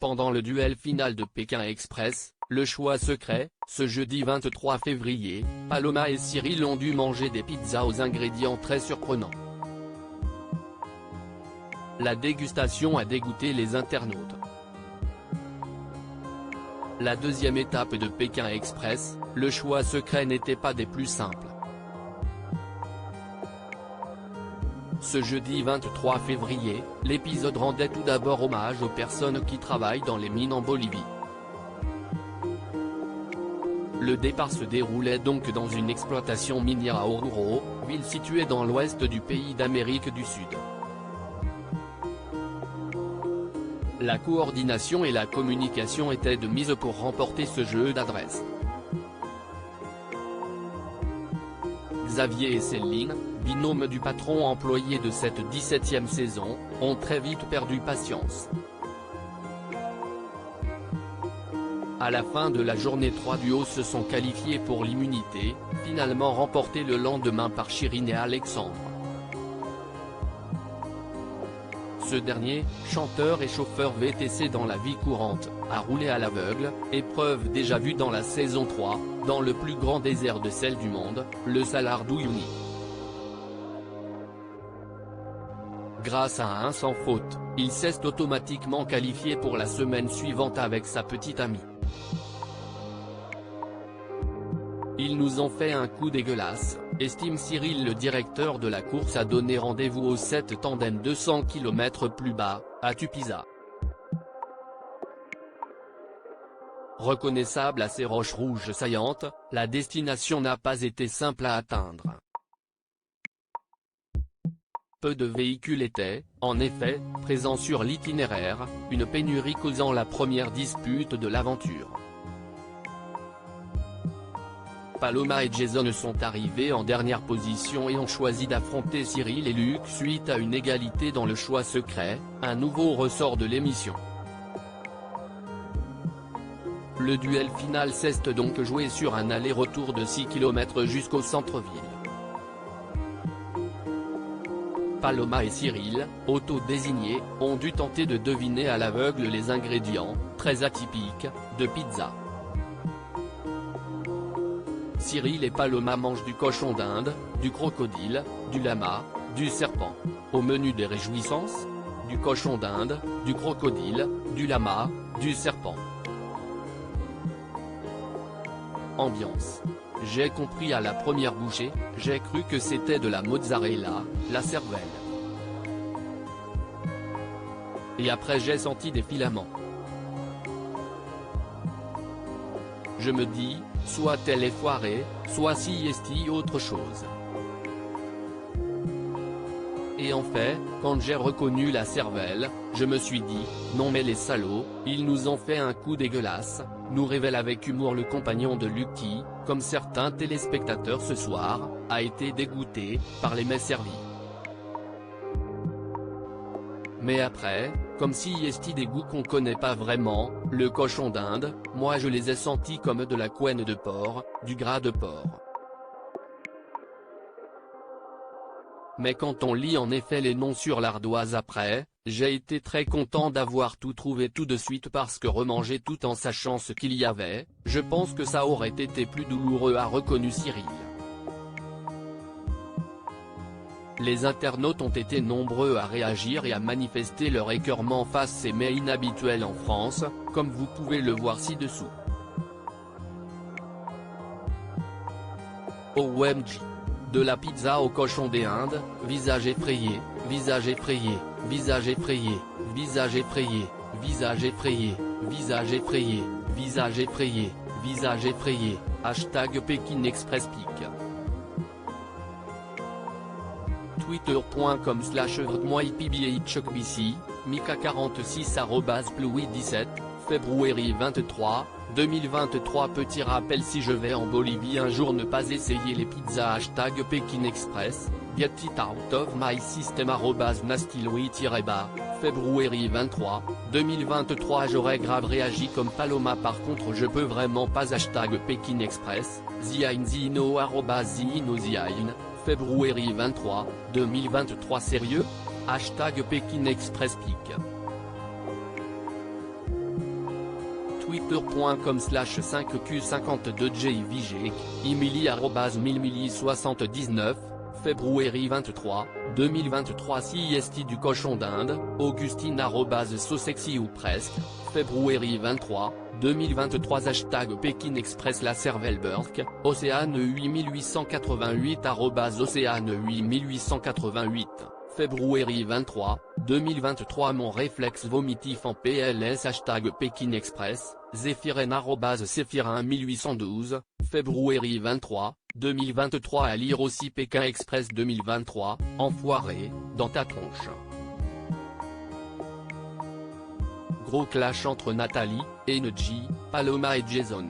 pendant le duel final de Pékin Express, le choix secret, ce jeudi 23 février, Paloma et Cyril ont dû manger des pizzas aux ingrédients très surprenants. La dégustation a dégoûté les internautes. La deuxième étape de Pékin Express, le choix secret n'était pas des plus simples. Ce jeudi 23 février, l'épisode rendait tout d'abord hommage aux personnes qui travaillent dans les mines en Bolivie. Le départ se déroulait donc dans une exploitation minière à Oruro, ville située dans l'ouest du pays d'Amérique du Sud. La coordination et la communication étaient de mise pour remporter ce jeu d'adresse. Xavier et Céline, binôme du patron employé de cette 17e saison, ont très vite perdu patience. À la fin de la journée, 3 duos se sont qualifiés pour l'immunité, finalement remportée le lendemain par Chirine et Alexandre. Ce dernier, chanteur et chauffeur VTC dans la vie courante, a roulé à l'aveugle, épreuve déjà vue dans la saison 3, dans le plus grand désert de sel du monde, le Salar d'Uyuni. Grâce à un sans faute, il s'est automatiquement qualifié pour la semaine suivante avec sa petite amie. Ils nous ont fait un coup dégueulasse, estime Cyril. Le directeur de la course a donné rendez-vous au 7 tandem 200 km plus bas, à Tupiza. Reconnaissable à ses roches rouges saillantes, la destination n'a pas été simple à atteindre. Peu de véhicules étaient, en effet, présents sur l'itinéraire, une pénurie causant la première dispute de l'aventure. Paloma et Jason sont arrivés en dernière position et ont choisi d'affronter Cyril et Luc suite à une égalité dans le choix secret, un nouveau ressort de l'émission. Le duel final s'est donc joué sur un aller-retour de 6 km jusqu'au centre-ville. Paloma et Cyril, auto-désignés, ont dû tenter de deviner à l'aveugle les ingrédients, très atypiques, de pizza. Cyril et Paloma mangent du cochon d'Inde, du crocodile, du lama, du serpent. Au menu des réjouissances, du cochon d'Inde, du crocodile, du lama, du serpent. Ambiance. J'ai compris à la première bouchée, j'ai cru que c'était de la mozzarella, la cervelle. Et après j'ai senti des filaments. Je me dis, soit elle est foirée, soit si est autre chose. Et en fait, quand j'ai reconnu la cervelle, je me suis dit, non mais les salauds, ils nous ont fait un coup dégueulasse, nous révèle avec humour le compagnon de Luc qui, comme certains téléspectateurs ce soir, a été dégoûté par les mets servis. Mais après, comme si est des goûts qu'on connaît pas vraiment, le cochon d'Inde, moi je les ai sentis comme de la couenne de porc, du gras de porc. Mais quand on lit en effet les noms sur l'ardoise après, j'ai été très content d'avoir tout trouvé tout de suite parce que remanger tout en sachant ce qu'il y avait, je pense que ça aurait été plus douloureux, a reconnu Cyril. Les internautes ont été nombreux à réagir et à manifester leur écœurement face à ces mets inhabituels en France, comme vous pouvez le voir ci-dessous. OMG. De la pizza au cochon des Indes, visage effrayé, visage effrayé, visage effrayé, visage effrayé, visage effrayé, visage effrayé, visage effrayé, visage effrayé, hashtag Pékin Express Pic. Twitter.com/VrdmoiPBHBC, Mika46 Février 23, 2023. Petit rappel, si je vais en Bolivie un jour, ne pas essayer les pizzas hashtag Pékin Express, get it out of my system @nastylouis-bas, Février 23, 2023. J'aurais grave réagi comme Paloma. Par contre je peux vraiment pas hashtag Pékin Express, ziainzino @zinoziain, Février 23, 2023. Sérieux? Hashtag Pékin Express Pic. twitter.com/5q52jvg, Emily@100079, février 23, 2023 CIST du cochon d'Inde, Augustine @SoSexy ou presque, février 23, 2023 Hashtag Pékin Express La Cervelle Burk, Océane 8888 Océane 8888, février 23, 2023 Mon réflexe vomitif en PLS Hashtag Pékin Express, Zéphirin @Zéphirin 1812, février 23, 2023 à lire aussi Pékin Express 2023, enfoiré, dans ta tronche. Gros clash entre Nathalie, Engie, Paloma et Jason.